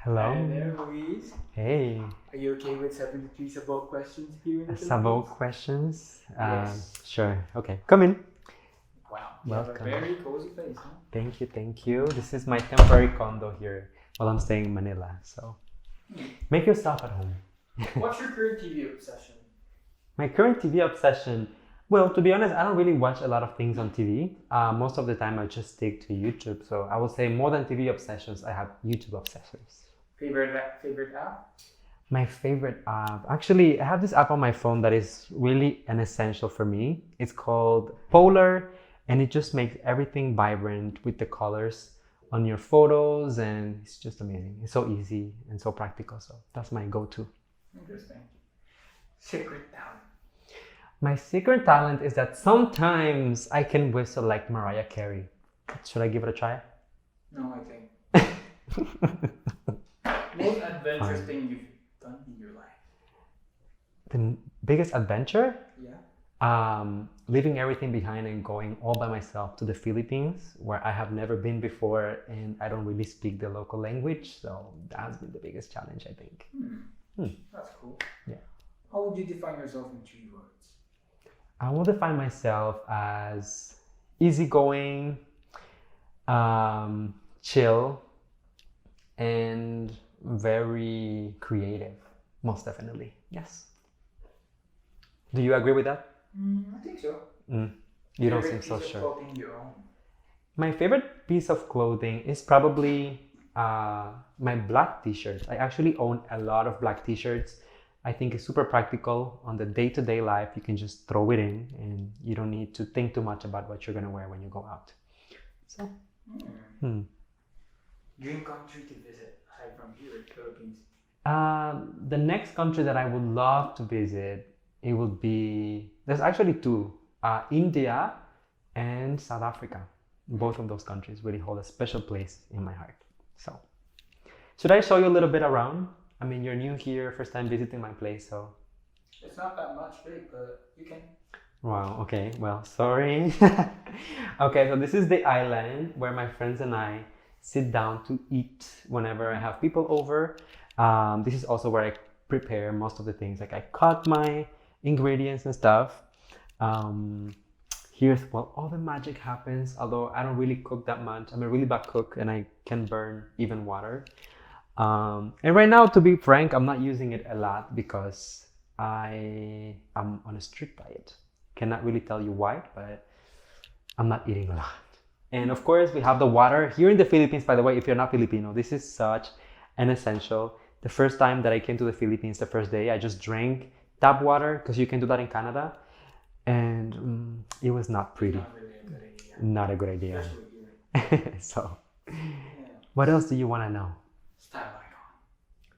Hello. Hi there, Louise. Hey. Are you okay with 73 Vogue questions here in the Savo Philippines? questions? Yes. Sure. Okay. Come in. Wow, you have a Welcome. very cozy place, huh? Thank you. Thank you. This is my temporary condo here while I'm staying in Manila. So make yourself at home. What's your current TV obsession? My current TV obsession. Well, to be honest, I don't really watch a lot of things on TV. Most of the time, I just stick to YouTube. So I would say more than TV obsessions, I have YouTube obsessions. Favorite app? My favorite app. Actually, I have this app on my phone that is really an essential for me. It's called Polar, and it just makes everything vibrant with the colors on your photos, and it's just amazing. It's so easy and so practical. So that's my go-to. Interesting. Secret talent. My secret talent is that sometimes I can whistle like Mariah Carey. Should I give it a try? No, I think. Most adventurous Fine. thing you've done in your life? The biggest adventure? Yeah. Leaving everything behind and going all by myself to the Philippines, where I have never been before and I don't really speak the local language. So that's been the biggest challenge, I think. That's cool. Yeah. How would you define yourself in 3 words? I will define myself as easygoing, chill, and very creative. Most definitely. Yes. Do you agree with that? I think so. You don't Favorite seem so piece of sure. clothing you own? My favorite piece of clothing is probably my black t-shirts. I actually own a lot of black t-shirts. I think it's super practical on the day-to-day life. You can just throw it in and you don't need to think too much about what you're going to wear when you go out. So, Dream country to visit aside from here in the Philippines? the next country that I would love to visit, it would be, there's actually two, India and South Africa. Both of those countries really hold a special place in my heart. So, should I show you a little bit around? I mean, you're new here, first time visiting my place, so. It's not that much big, but you can. Wow, okay, well, sorry. Okay, so this is the island where my friends and I sit down to eat whenever I have people over. This is also where I prepare most of the things, like I cut my ingredients and stuff. Here's where all the magic happens, although I don't really cook that much. I'm a really bad cook and I can burn even water. And right now, to be frank, I'm not using it a lot because I am on a strict diet. Cannot really tell you why, but I'm not eating a lot. And of course, we have the water. Here in the Philippines, by the way, if you're not Filipino, this is such an essential. The first time that I came to the Philippines, the first day, I just drank tap water because you can do that in Canada. And it was not pretty. Not really a good idea. Not a good idea. Especially here. So, Yeah. what else do you want to know? Style icon.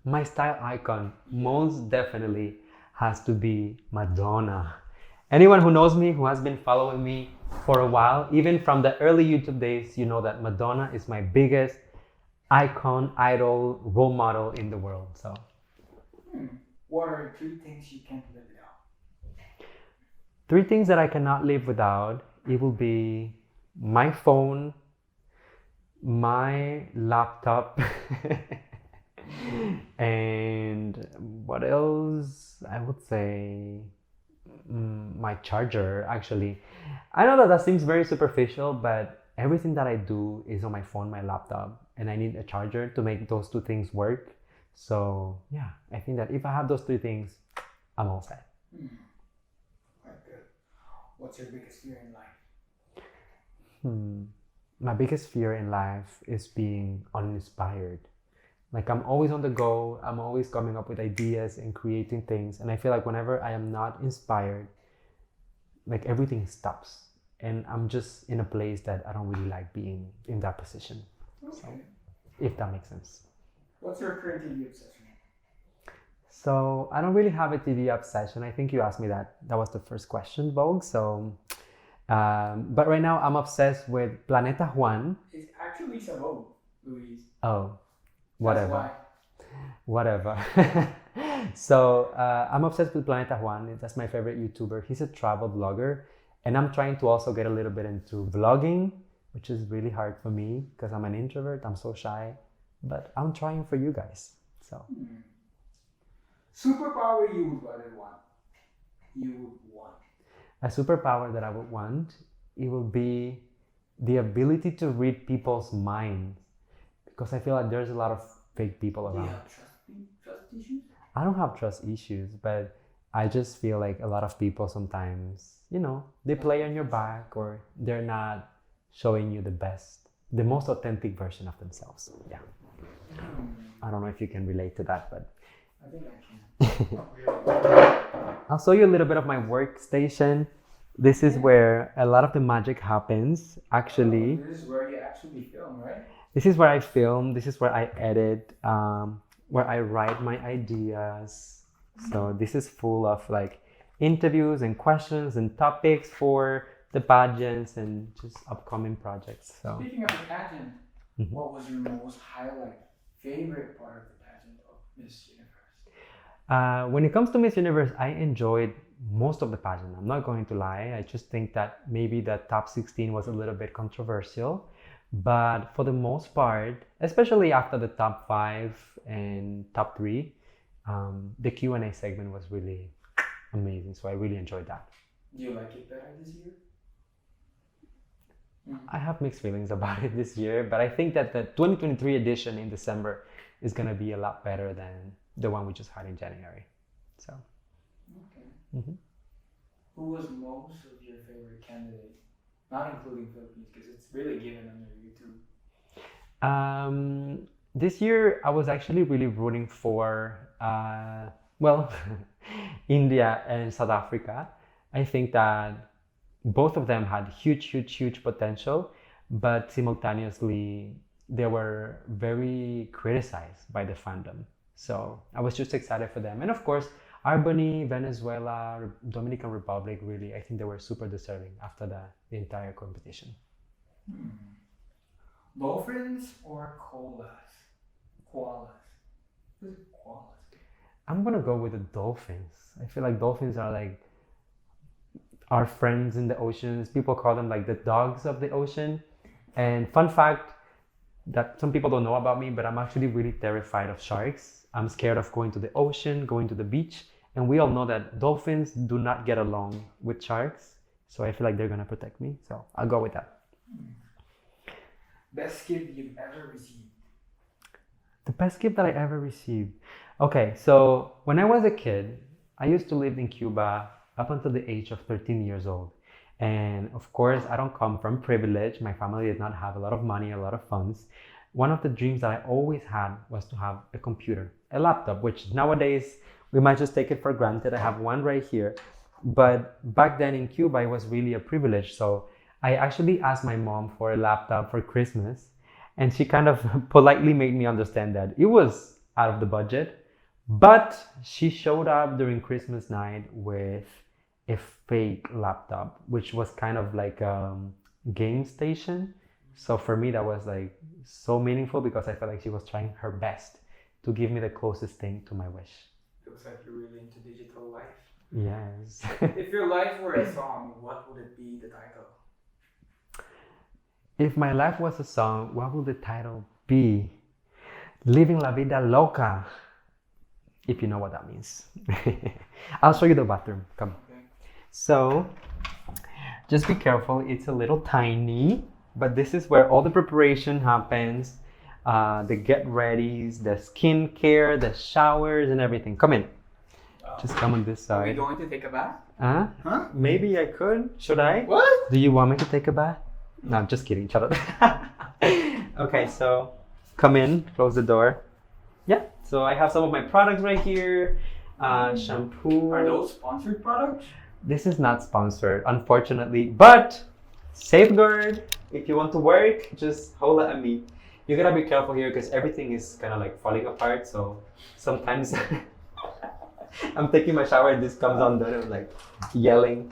My style icon most definitely has to be Madonna. Anyone who knows me, who has been following me for a while, even from the early YouTube days, you know that Madonna is my biggest icon, idol, role model in the world. So, What are 3 things you can't live without? 3 things that I cannot live without, it will be my phone, my laptop, and what else? I would say my charger, actually. I know that that seems very superficial, but everything that I do is on my phone, my laptop, and I need a charger to make those 2 things work. So yeah, I think that if I have those 3 things, I'm all set. Quite good. What's your biggest fear in life? My biggest fear in life is being uninspired. Like I'm always on the go, I'm always coming up with ideas and creating things. And I feel like whenever I am not inspired, like everything stops. And I'm just in a place that I don't really like being in that position. Okay. So, if that makes sense. What's your current TV obsession? So I don't really have a TV obsession. I think you asked me that. That was the first question, Vogue. So, but right now I'm obsessed with Planeta Juan. It's actually Vogue, Louise. Oh, That's whatever. why. Whatever. So I'm obsessed with Planeta Juan. That's my favorite YouTuber. He's a travel blogger. And I'm trying to also get a little bit into vlogging, which is really hard for me because I'm an introvert. I'm so shy. but I'm trying for you guys. So Superpower you would rather want. a superpower that I would want, it will be the ability to read people's minds, because I feel like there's a lot of fake people Do you around. have trust issues? I don't have trust issues, but I just feel like a lot of people sometimes, they play on your back, or they're not showing you the most authentic version of themselves. Yeah. I don't know if you can relate to that, but I think I can. Not really. I'll show you a little bit of my workstation. This is where a lot of the magic happens, actually. This is where you actually film, right? This is where I film, this is where I edit, where I write my ideas. So this is full of like interviews and questions and topics for the pageants and just upcoming projects. So Speaking of the pageant, what was your most favorite part of the pageant of Miss Universe? when it comes to Miss Universe, I enjoyed most of the pageant. I'm not going to lie. I just think that maybe the top 16 was a little bit controversial. But for the most part, especially after the top 5 and top 3, the Q&A segment was really amazing. So I really enjoyed that. Do you like it better this year? I have mixed feelings about it this year, but I think that the 2023 edition in December is going to be a lot better than the one we just had in January. So. Okay. Who was most of your favorite candidate? Not including Philippines, because it's really given on your YouTube. This year, I was actually really rooting for, India and South Africa. I think that both of them had huge potential, but simultaneously, they were very criticized by the fandom. So I was just excited for them. And of course, Albany, Venezuela, Dominican Republic, really, I think they were super deserving after the entire competition. Dolphins or koalas? Koalas. What is koalas? I'm gonna go with the dolphins. I feel like dolphins are like our friends in the oceans. People call them like the dogs of the ocean. And fun fact that some people don't know about me, but I'm actually really terrified of sharks. I'm scared of going to the ocean, going to the beach. And we all know that dolphins do not get along with sharks. So I feel like they're gonna protect me. So I'll go with that. Best gift you've ever received? The best gift that I ever received. Okay, so when I was a kid, I used to live in Cuba up until the age of 13 years old. And of course, I don't come from privilege. My family did not have a lot of money, a lot of funds. One of the dreams that I always had was to have a computer, a laptop, which nowadays we might just take it for granted. I have one right here. But back then in Cuba, it was really a privilege. So I actually asked my mom for a laptop for Christmas, and she kind of politely made me understand that it was out of the budget. But she showed up during Christmas night with a fake laptop, which was kind of like a game station. So for me, that was like so meaningful because I felt like she was trying her best to give me the closest thing to my wish. Looks like you're really into digital life. Yes. If your life were a song, what would it be the title? If my life was a song, what would the title be? Living la vida loca. If you know what that means. I'll show you the bathroom. Come. Okay. So, just be careful. It's a little tiny, but this is where all the preparation happens. The get readies, the skincare, the showers, and everything. Come in. Just come on this Are we side. going to take a bath? Huh? Maybe I could. Should I? What? Do you want me to take a bath? No, I'm just kidding. Shut up. Okay, so come in. Close the door. Yeah. So I have some of my products right here. Shampoo. Are those sponsored products? This is not sponsored, unfortunately. But safeguard. If you want to work, just holla at me. You gotta be careful here because everything is kind of like falling apart. So sometimes I'm taking my shower and this comes undone and I'm like yelling.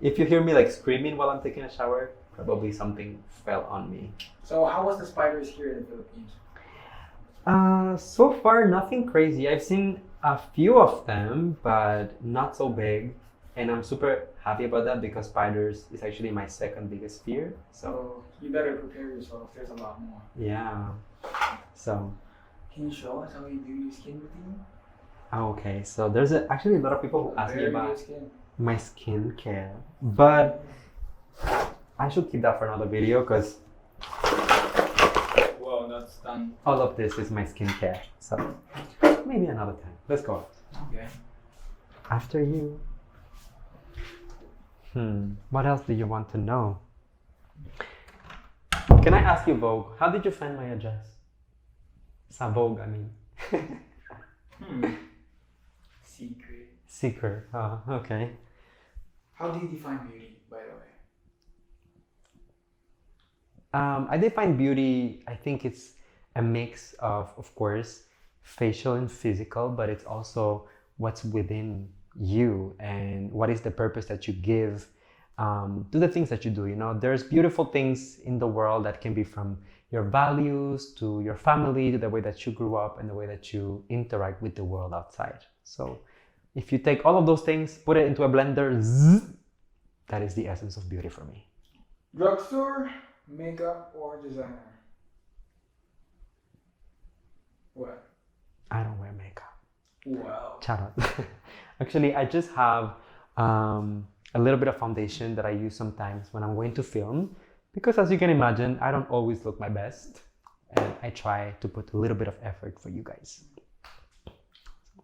If you hear me like screaming while I'm taking a shower, probably something fell on me. So how was the spiders here in the Philippines? So far nothing crazy. I've seen a few of them, but not so big. And I'm super happy about that because spiders is actually my second biggest fear. So You better prepare yourself. There's a lot more. yeah. So Can you show us how you do your skin routine? Okay, so there's actually a lot of people who ask me Very about good skin. my skincare, but I should keep that for another video because Whoa, that's done. all of this is my skincare. So maybe another time. Let's go. Okay. After you. What else do you want to know? Can I ask you, Vogue, how did you find my address? Sa Vogue, I mean. Secret. Secret. Oh, okay. How do you define beauty, by the way? I define beauty, I think it's a mix of course, facial and physical, but it's also what's within you and what is the purpose that you give to the things that you do. You know, there's beautiful things in the world that can be from your values to your family to the way that you grew up and the way that you interact with the world outside. So if you take all of those things, put it into a blender, that is the essence of beauty for me. Drugstore, makeup, or designer? What? I don't wear makeup. Wow. Shout out. Actually, I just have a little bit of foundation that I use sometimes when I'm going to film, because as you can imagine, I don't always look my best, and I try to put a little bit of effort for you guys.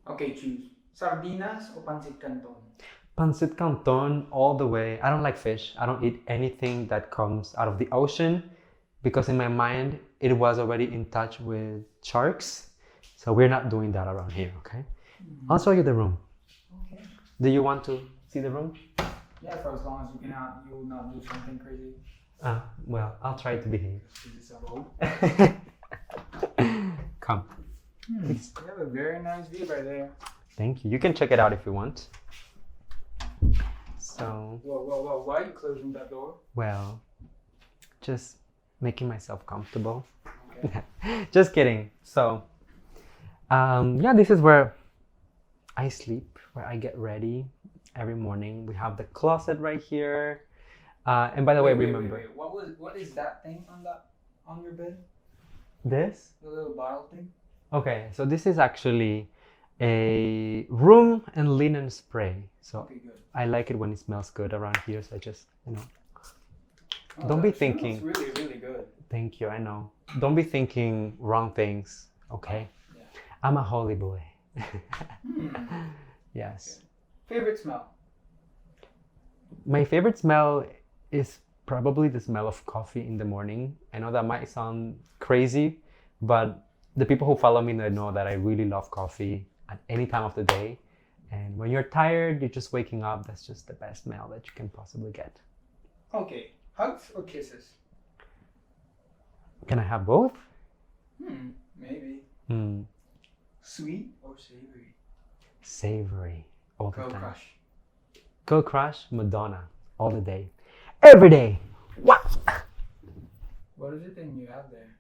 Okay, choose. Sardinas or pancit canton? Pancit canton all the way. I don't like fish. I don't eat anything that comes out of the ocean because in my mind, it was already in touch with sharks. So we're not doing that around here, okay? I'll show you the room. Okay. Do you want to see the room? Yeah, for as long as you will not do something crazy. Well, I'll try to behave. Is this a Vogue? Come. You have a very nice view right there. Thank you. You can check it out if you want. So, Whoa. Why are you closing that door? well, just making myself comfortable. Okay. Just kidding. So, yeah, this is where I sleep, where I get ready every morning. We have the closet right here. And by the way, remember. Wait. What is that thing on your bed? This? The little bottle thing? Okay, so this is actually a room and linen spray. So Okay, good. I like it when it smells good around here. So I just, Oh, don't be that thinking. smells really, really good. Thank you, I know. Don't be thinking wrong things, okay? Yeah. I'm a holy boy. Yes. Okay. Favorite smell? My favorite smell is probably the smell of coffee in the morning. I know that might sound crazy, but the people who follow me know that I really love coffee at any time of the day. And when you're tired, you're just waking up, that's just the best smell that you can possibly get. Okay. Hugs or kisses? Can I have both? Maybe. Sweet or savory? Savory all the Girl time. crush. Girl crush, Madonna, all the day. Every day. What? What is it thing you have there?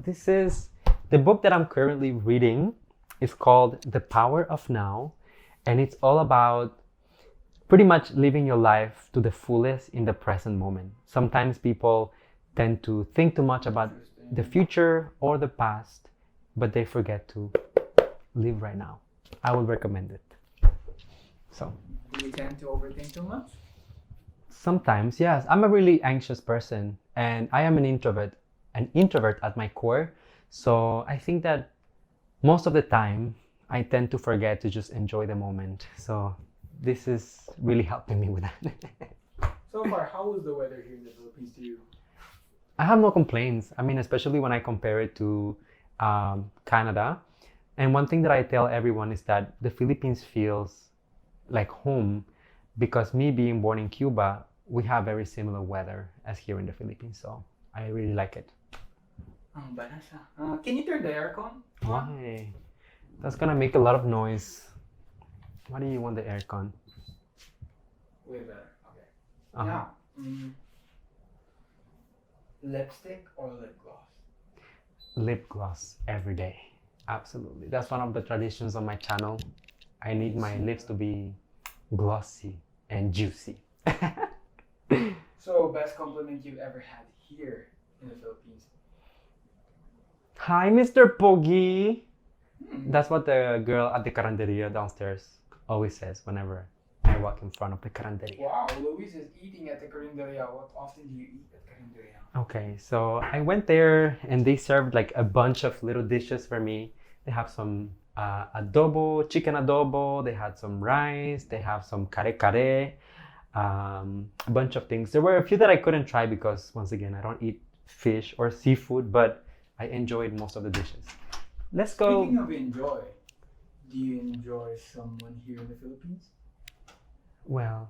This is the book that I'm currently reading. It's called The Power of Now, and it's all about pretty much living your life to the fullest in the present moment. Sometimes people tend to think too much about the future or the past, but they forget to live right now. I would recommend it. So, Do you tend to overthink too much? sometimes, yes. I'm a really anxious person, and I am an introvert at my core. So I think that most of the time, I tend to forget to just enjoy the moment. So this is really helping me with that. So far, how was the weather here in the Philippines to you? I have no complaints. I mean, especially when I compare it to Canada. And one thing that I tell everyone is that the Philippines feels like home because me being born in Cuba, we have very similar weather as here in the Philippines. So I really like it. Ang banasa. Can you turn the aircon? Why? That's gonna make a lot of noise. Why do you want the aircon? Way better. Okay. Uh-huh. Now, lipstick or lip gloss? Lip gloss every day. Absolutely. That's one of the traditions on my channel. I need my lips to be glossy and juicy. So, best compliment you've ever had here in the Philippines? Hi, Mr. Pogi. That's what the girl at the caranderia downstairs always says whenever I walk in front of the caranderia. Wow, Luis is eating at the Carinderia. What often do you eat at Carinderia? Okay, so I went there and they served like a bunch of little dishes for me. They have some adobo, chicken adobo. They had some rice. They have some kare kare, a bunch of things. There were a few that I couldn't try because once again I don't eat fish or seafood, but I enjoyed most of the dishes. Let's go. Speaking of enjoy, do you enjoy someone here in the Philippines? Well,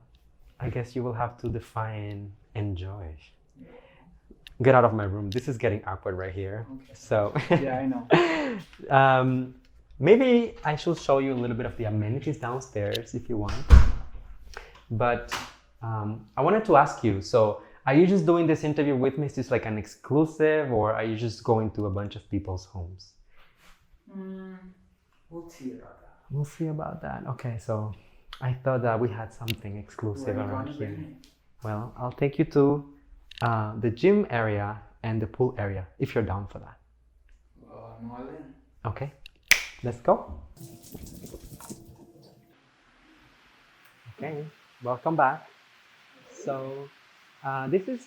I guess you will have to define enjoy. Get out of my room. This is getting awkward right here. Okay. So, Yeah, I know. maybe I should show you a little bit of the amenities downstairs if you want. But I wanted to ask you, so are you just doing this interview with me? Is this like an exclusive or are you just going to a bunch of people's homes? We'll see about that. We'll see about that. Okay, so I thought that we had something exclusive Where are you around going to here. bring me? Well, I'll take you to the gym area and the pool area if you're down for that. Well, I'm all in. Okay, let's go. Okay, welcome back. So this is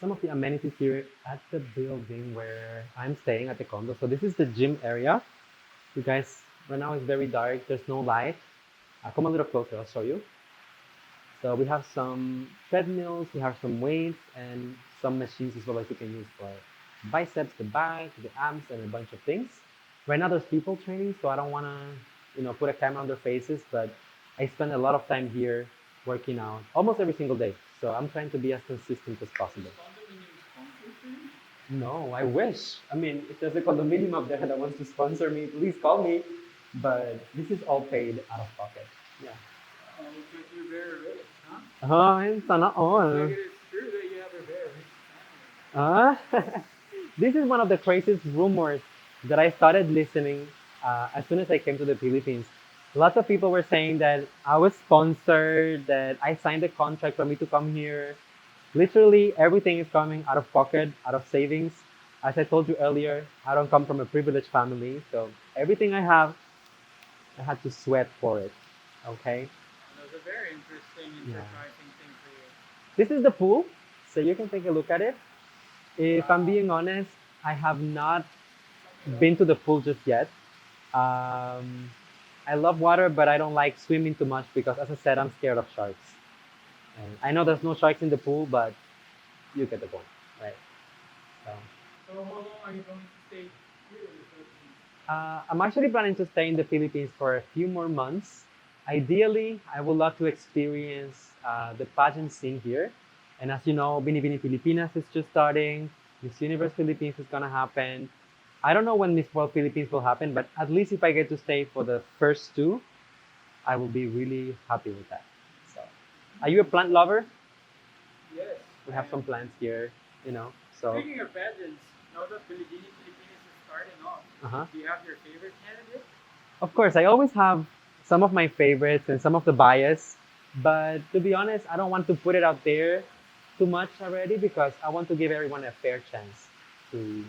some of the amenities here at the building where I'm staying at the condo. So this is the gym area. You guys, right now it's very dark. There's no light. Come a little closer. I'll show you. So we have some treadmills. We have some weights and some machines as well as you can use for biceps, the back, the abs, and a bunch of things. Right now there's people training, so I don't want to, put a camera on their faces, but I spend a lot of time here working out almost every single day. So I'm trying to be as consistent as possible. No, I wish. I mean, if there's a condominium up there that wants to sponsor me, please call me. But this is all paid out of pocket. Yeah. Because you're very rich, huh? Sana all. Like it is true that you have a very rich family. This is one of the craziest rumors that I started listening as soon as I came to the Philippines. Lots of people were saying that I was sponsored, that I signed a contract for me to come here. Literally everything is coming out of pocket, out of savings. As I told you earlier, I don't come from a privileged family, so everything I have, I had to sweat for it. Okay? That's a very interesting and Yeah. surprising thing for you. This is the pool, so you can take a look at it. If I'm being honest, I have not been to the pool just yet. I love water, but I don't like swimming too much because, as I said, I'm scared of sharks. And I know there's no sharks in the pool, but you get the point, right? So, So how long are you going to stay here in the Philippines? I'm actually planning to stay in the Philippines for a few more months. Ideally, I would love to experience the pageant scene here. And as you know, Binibini Pilipinas is just starting. Miss Universe Philippines is gonna happen. I don't know when Miss World Philippines will happen, but at least if I get to stay for the first two, I will be really happy with that. So, are you a plant lover? Yes. We have some plants here, So, Speaking of pageants, now that Philippines is starting off, do you have your favorite candidate? of course, I always have some of my favorites and some of the bias, but to be honest, I don't want to put it out there too much already because I want to give everyone a fair chance to,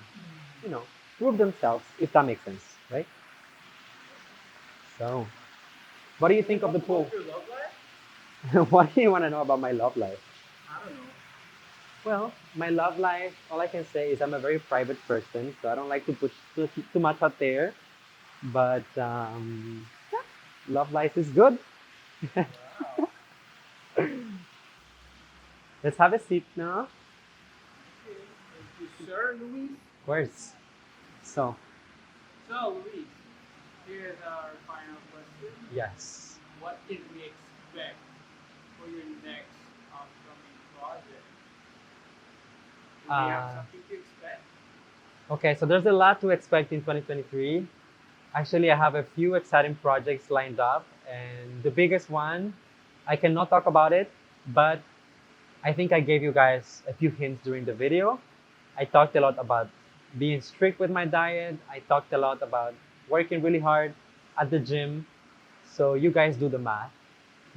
prove themselves, if that makes sense, right? So, what do you think of the pool? What's your love life? What do you want to know about my love life? I don't know. Well, my love life, all I can say is I'm a very private person, so I don't like to put too much out there. But yeah, love life is good. Wow. Let's have a seat now. Okay. Thank you, sir, Luis. Of course. So, So, Luis, here's our final question. yes. What can we expect for your next upcoming project? Do we have something to expect? Okay, so there's a lot to expect in 2023. Actually, I have a few exciting projects lined up, and the biggest one, I cannot talk about it, but I think I gave you guys a few hints during the video. I talked a lot about being strict with my diet. I talked a lot about working really hard at the gym. So you guys do the math.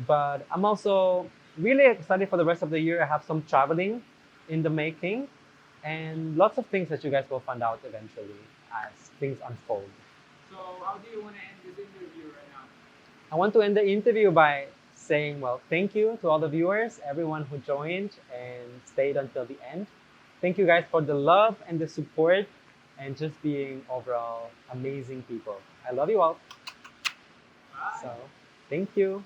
But I'm also really excited for the rest of the year. I have some traveling in the making and lots of things that you guys will find out eventually. as things unfold. So how do you want to end this interview right now? I want to end the interview by saying, well, thank you to all the viewers, everyone who joined and stayed until the end. Thank you guys for the love and the support and just being overall amazing people. I love you all. Bye. So, thank you.